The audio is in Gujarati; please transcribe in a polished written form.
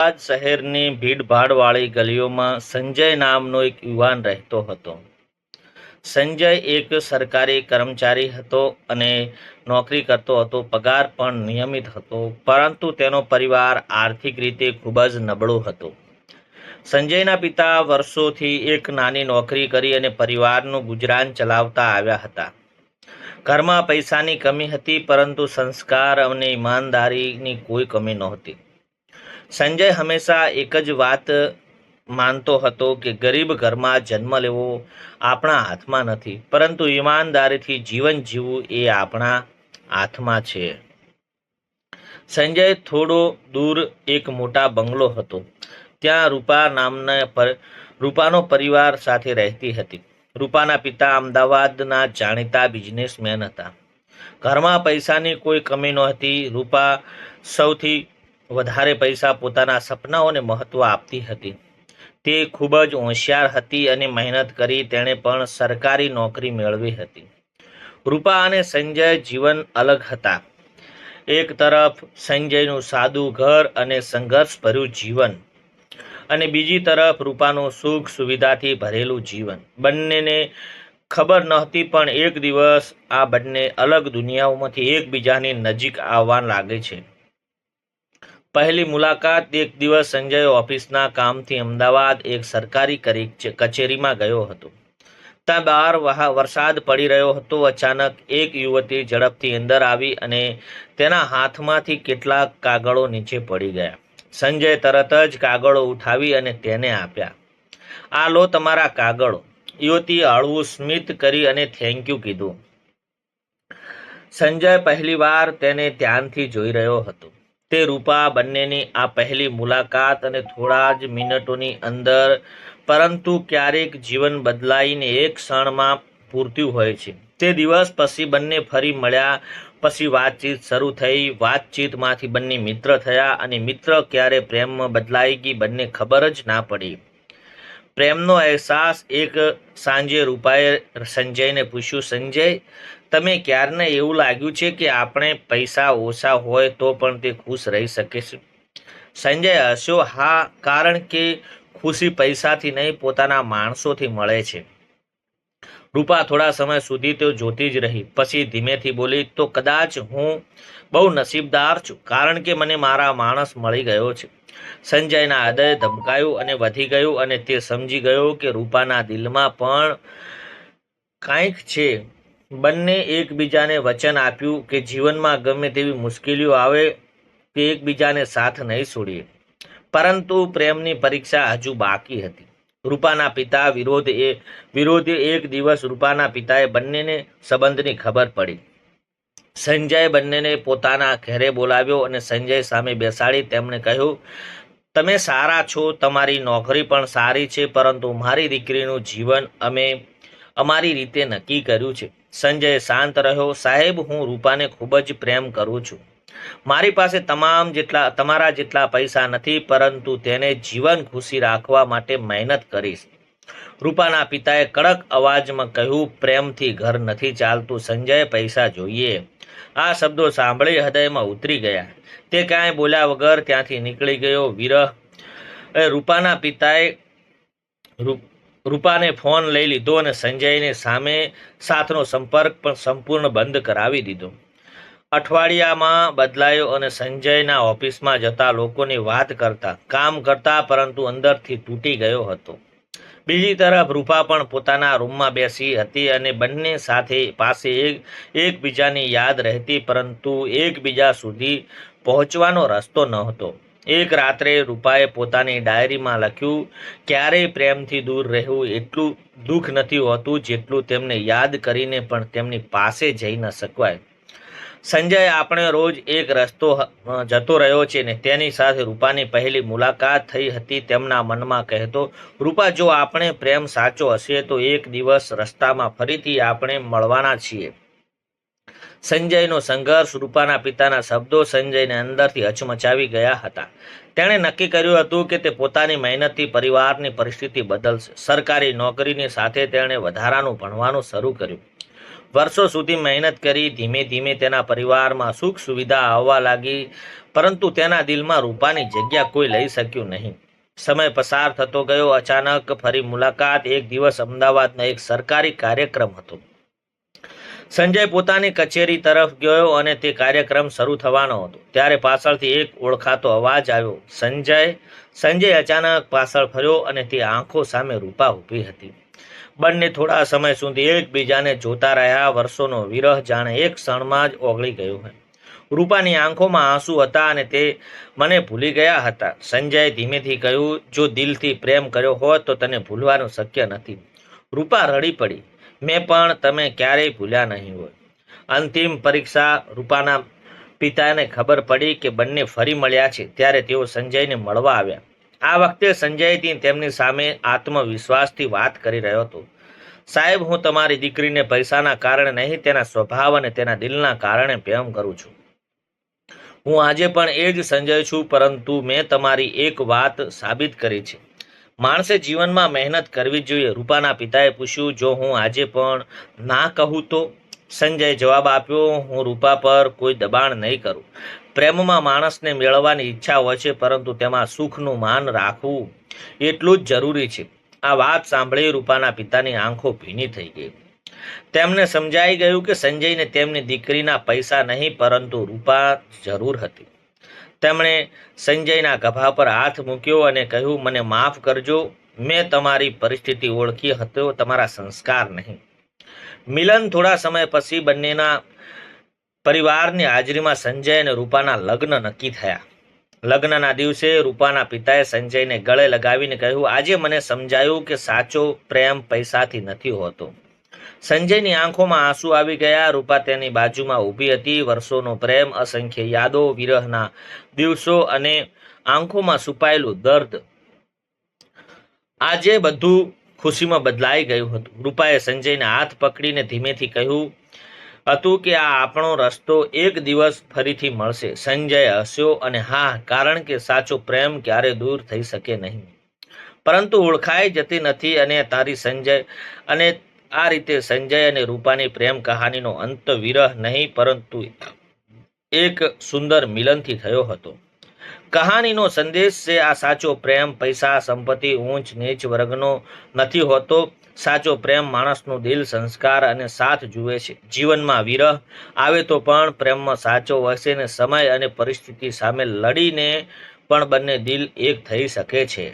અમદાવાદ શહેરની ભીડભાડવાળી ગલીઓમાં સંજય નામનો એક યુવાન રહેતો હતો. સંજય એક સરકારી કર્મચારી હતો અને નોકરી કરતો હતો. પગાર પણ નિયમિત હતો, પરંતુ તેનો પરિવાર આર્થિક રીતે ખૂબ જ નબળો હતો. સંજયના પિતા વર્ષોથી એક નાની નોકરી કરી અને પરિવારનું ગુજરાન ચલાવતા આવ્યા હતા. ઘરમાં પૈસાની કમી હતી, પરંતુ સંસ્કાર અને ઈમાનદારીની કોઈ કમી નહોતી. સંજય હંમેશા એક જ વાત માનતો હતો કે ગરીબ ઘરમાં જન્મ લેવો આપણા હાથમાં નથી, પરંતુ ઈમાનદારીથી જીવન જીવવું એ આપણા હાથમાં છે. સંજય થોડો દૂર એક મોટા બંગલો હતો. ત્યાં રૂપાનો પરિવાર સાથે રહેતી હતી. રૂપાના પિતા અમદાવાદના જાણીતા બિઝનેસમેન હતા. ઘરમાં પૈસાની કોઈ કમી નહોતી. રૂપા સૌથી વધારે પૈસા પોતાના સપનાઓને મહત્વ આપતી હતી. તે ખૂબ જ હોશિયાર હતી અને મહેનત કરી તેણે પણ સરકારી નોકરી મેળવી હતી. રૂપા અને સંજય જીવન અલગ હતા. એક તરફ સંજયનું સાદું ઘર અને સંઘર્ષભર્યું જીવન, અને બીજી તરફ રૂપાનું સુખ સુવિધાથી ભરેલું જીવન. બંનેને ખબર નહોતી, પણ એક દિવસ આ બંને અલગ દુનિયાઓમાંથી એકબીજાની નજીક આવવા લાગે છે. પહેલી મુલાકાત. એક દિવસ સંજય ઓફિસના કામથી અમદાવાદ એક સરકારી કચેરીમાં ગયો હતો. ત્યાં બહાર વરસાદ પડી રહ્યો હતો. અચાનક એક યુવતી ઝડપથી અંદર આવી અને તેના હાથમાંથી કેટલાક કાગળો નીચે પડી ગયા. સંજય તરત જ કાગળો ઉઠાવી અને તેને આપ્યા. "આ લો તમારા કાગળો." યુવતીએ હળવું સ્મિત કરી અને થેન્ક યુ કીધું. સંજય પહેલીવાર તેને ધ્યાનથી જોઈ રહ્યો હતો. તે રૂપા બંનેની આ પહેલી મુલાકાત અને થોડા જ મિનિટોની અંદર, પરંતુ ક્યારેક જીવન બદલાઈને એક ક્ષણમાં પૂરતું હોય છે. તે દિવસ પછી બંને ફરી મળ્યા. પછી વાતચીત શરૂ થઈ. વાતચીતમાંથી બંને મિત્ર થયા, અને મિત્ર ક્યારે પ્રેમમાં બદલાઈ ગઈ બંને ખબર જ ના પડી. પ્રેમનો અહેસાસ. એક સાંજે રૂપાએ સંજયને પૂછ્યું, "સંજય, તમે ક્યારને એવું લાગ્યું છે કે આપણે પૈસા ઓછા હોય તો પણ તે ખુશ રહી શકે છે?" સંજય હસ્યો, "હા, કારણ કે ખુશી પૈસાથી નહીં, પોતાના માણસોથી મળે છે." રૂપા થોડા સમય સુધી તો જોતી જ રહી. પછી ધીમેથી બોલી, "તો કદાચ હું બહુ નસીબદાર છું, કારણ કે મને મારા માણસ મળી ગયો છે." સંજયના હૃદય ધબકાયું અને વધી ગયું, અને તે સમજી ગયો કે રૂપાના દિલમાં પણ કાંઈક છે. બંને એકબીજાને વચન આપ્યું કે જીવનમાં ગમે તેવી મુશ્કેલીઓ આવે તે એકબીજાને સાથ નહીં છોડીએ. પરંતુ પ્રેમની પરીક્ષા હજુ બાકી હતી. રૂપાના પિતા વિરોધે એક દિવસ રૂપાના પિતાએ બંનેને સંબંધની ખબર પડી. સંજયે બંનેને પોતાના ઘરે બોલાવ્યો અને સંજય સામે બેસાડી તેમણે કહ્યું, "તમે સારા છો, તમારી નોકરી પણ સારી છે, પરંતુ મારી દીકરીનું જીવન અમે અમારી રીતે નક્કી કર્યું છે." સંજય શાંત રહ્યો. "સાહેબ, હું રૂપાને ખૂબ જ પ્રેમ કરું છું. મારી પાસે તમારા જેટલા પૈસા નથી, પરંતુ તેને જીવન ખુશી રાખવા માટે મહેનત કરીશ." રૂપાના પિતાએ કડક અવાજમાં કહ્યું, "પ્રેમથી ઘર નથી ચાલતું સંજય, પૈસા જોઈએ." આ શબ્દો સાંભળી હૃદયમાં ઉતરી ગયા. તે કાંઈ બોલ્યા વગર ત્યાંથી નીકળી ગયો. રૂપાના પિતાએ રૂપાને ફોન લઈ લીધો અને સંજયને સાથનો સંપર્ક પણ સંપૂર્ણ બંધ કરાવી દીધો. અઠવાડિયામાં બદલાયો અને સંજયના ઓફિસમાં જતા લોકોની વાત કરતા, કામ કરતા, પરંતુ અંદરથી તૂટી ગયો હતો. બીજી તરફ રૂપા પણ પોતાના રૂમમાં બેસી હતી અને બંને પાસે એકબીજાની યાદ રહેતી, પરંતુ એકબીજા સુધી પહોંચવાનો રસ્તો નહોતો. એક રાત્રે રૂપાએ પોતાની ડાયરીમાં લખ્યું, "ક્યારેય પ્રેમથી દૂર રહેવું એટલું દુઃખ નથી હોતું જેટલું તેમને યાદ કરીને પણ તેમની પાસે જઈ ન શકાય." સંજય આપણે રોજ એક રસ્તો જતો રહ્યો છે ને તેની સાથે રૂપાની પહેલી મુલાકાત થઈ હતી. તેમના મનમાં કહેતો, "રૂપા, જો આપણે પ્રેમ સાચો હશે તો એક દિવસ રસ્તામાં ફરીથી આપણે મળવાના છીએ." સંજયનો સંઘર્ષ. રૂપાના પિતાના શબ્દો સંજયને અંદરથી હચમચાવી ગયા હતા. તેણે નક્કી કર્યું હતું કે તે પોતાની મહેનતથી પરિવારની પરિસ્થિતિ બદલશે. સરકારી નોકરીની સાથે તેણે વધારાનું ભણવાનું શરૂ કર્યું. વર્ષો સુધી મહેનત કરી. ધીમે ધીમે તેના પરિવારમાં સુખ સુવિધા આવવા લાગી, પરંતુ તેના દિલમાં રૂપાની જગ્યા કોઈ લઈ શક્યું નહીં. સમય પસાર થતો ગયો. અચાનક ફરી મુલાકાત. એક દિવસ અમદાવાદનો એક સરકારી કાર્યક્રમ હતો. સંજય પોતાની કચેરી તરફ ગયો અને તે કાર્યક્રમ શરૂ થવાનો હતો. ત્યારે પાછળથી એક ઓળખાતો અવાજ આવ્યો, સંજય. સંજય અચાનક પાછળ ફર્યો અને તે આંખો સામે રૂપા ઊભી હતી. બંને થોડા સમય સુધી એકબીજાને જોતા રહ્યા. વર્ષોનો વિરહ જાણે એક ક્ષણમાં જ ઓગળી ગયો હોય. રૂપાની આંખોમાં આંસુ હતા અને તે મને ભૂલી ગયા હતા. સંજયે ધીમેથી કહ્યું, જો દિલથી પ્રેમ કર્યો હોત તો તને ભૂલવાનું શક્ય નથી. રૂપા રડી પડી. મેં પણ તમે ક્યારેય ભૂલ્યા નહીં હોય. અંતિમ પરીક્ષા. રૂપાના પિતાને ખબર પડી કે બંને ફરી મળ્યા છે ત્યારે તેઓ સંજયને મળવા આવ્યા. આ વખતે સંજય તેમની સામે આત્મવિશ્વાસથી વાત કરી રહ્યો હતો. સાહેબ, હું તમારી દીકરીને પૈસાના કારણે નહીં, તેના સ્વભાવ અને તેના દિલના કારણે પ્રેમ કરું છું. હું આજે પણ એ જ સંજય છું, પરંતુ મેં તમારી એક વાત સાબિત કરી છે. માણસે જીવનમાં મહેનત કરવી જોઈએ. રૂપાના પિતાએ પૂછ્યું, જો હું આજે પણ ના કહું તો? સંજયે જવાબ આપ્યો, હું રૂપા પર કોઈ દબાણ નહીં કરું. પ્રેમમાં માણસને મેળવવાની ઈચ્છા હોય છે, પરંતુ તેમાં સુખનું માન રાખવું એટલું જ જરૂરી છે. આ વાત સાંભળી રૂપાના પિતાની આંખો ભીની થઈ ગઈ. તેમને સમજાઈ ગયું કે સંજયને તેમની દીકરીના પૈસા નહીં, પરંતુ રૂપા જરૂર હતી. તેમણે સંજયના ખભા પર હાથ મૂક્યો અને કહ્યું, મને માફ કરજો. મેં તમારી પરિસ્થિતિ ઓળખી હતો, તમારા સંસ્કાર નહીં. મિલન. થોડા સમય પછી બંનેના પરિવારની હાજરીમાં સંજય અને રૂપાના લગ્ન નક્કી થયા. લગ્નના દિવસે રૂપાના પિતાએ સંજયને ગળે લગાવીને કહ્યું, આજે મને સમજાયું કે સાચો પ્રેમ પૈસાથી નથી હોતો. સંજયની આંખોમાં આંસુ આવી ગયા. રૂપા તેની બાજુમાં ઊભી હતી. વર્ષોનો પ્રેમ, અસંખ્ય યાદો, વિરહના દિવસો અને આંખોમાં છુપાયેલું દર્દ, આજે બધું ખુશીમાં બદલાઈ ગયું હતું. રૂપાએ સંજયને હાથ પકડીને ધીમેથી કહ્યું હતું કે આ આપણો રસ્તો એક દિવસ ફરીથી મળશે. સંજય હસ્યો અને હા, કારણ કે સાચો પ્રેમ ક્યારે દૂર થઈ શકે નહીં, પરંતુ ઓળખાઈ જતી નથી. અને તારી સંજય અને આ રીતે સંજય અને રૂપાની પ્રેમ કહાનીનો અંત વિરહ નહીં, પરંતુ એક સુંદર મિલનથી થયો હતો. કહાનીનો સંદેશ છે, આ સાચો પ્રેમ પૈસા, સંપત્તિ, ઊંચ નીચ વર્ગનો નથી હોતો. સાચો પ્રેમ માણસનું દિલ, સંસ્કાર અને સાથ જુએ છે. જીવનમાં વિરહ આવે તો પણ પ્રેમમાં સાચો હશે ને સમય અને પરિસ્થિતિ સામે લડીને પણ બંને દિલ એક થઈ શકે છે.